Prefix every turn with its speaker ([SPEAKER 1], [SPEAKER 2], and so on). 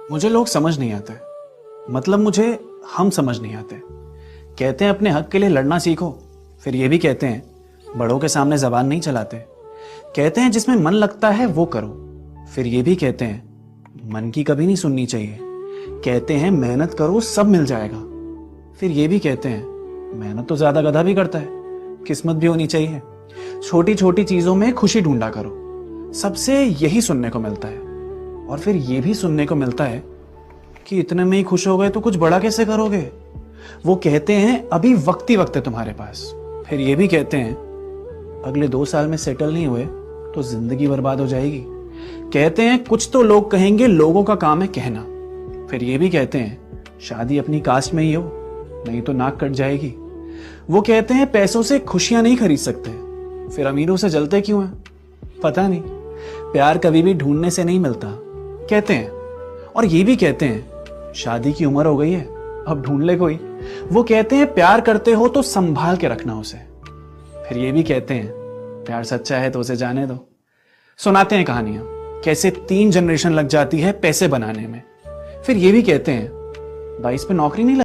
[SPEAKER 1] मुझे लोग समझ नहीं आते, मतलब मुझे हम समझ नहीं आते। कहते हैं अपने हक के लिए लड़ना सीखो, फिर ये भी कहते हैं बड़ों के सामने जबान नहीं चलाते। कहते हैं जिसमें मन लगता है वो करो, फिर ये भी कहते हैं मन की कभी नहीं सुननी चाहिए। कहते हैं मेहनत करो सब मिल जाएगा, फिर ये भी कहते हैं मेहनत तो ज्यादा गधा भी करता है, किस्मत भी होनी चाहिए। छोटी छोटी चीजों में खुशी ढूंढा करो, सबसे यही सुनने को मिलता है। और फिर ये भी सुनने को मिलता है कि इतने में ही खुश हो गए तो कुछ बड़ा कैसे करोगे। वो कहते हैं अभी वक्त ही वक्त है तुम्हारे पास, फिर ये भी कहते हैं अगले 2 साल में सेटल नहीं हुए तो जिंदगी बर्बाद हो जाएगी। कहते हैं कुछ तो लोग कहेंगे, लोगों का काम है कहना, फिर ये भी कहते हैं शादी अपनी कास्ट में ही हो, नहीं तो नाक कट जाएगी। वो कहते हैं पैसों से खुशियां नहीं खरीद सकते, फिर अमीरों से जलते क्यों हैं पता नहीं। प्यार कभी भी ढूंढने से नहीं मिलता कहते हैं, और ये भी कहते हैं शादी की उम्र हो गई है अब ढूंढ ले कोई। वो कहते हैं प्यार करते हो तो संभाल के रखना उसे, फिर ये भी कहते हैं प्यार सच्चा है तो उसे जाने दो। सुनाते हैं कहानियां कैसे 3 जनरेशन लग जाती है पैसे बनाने में, फिर ये भी कहते हैं 22 पे नौकरी नहीं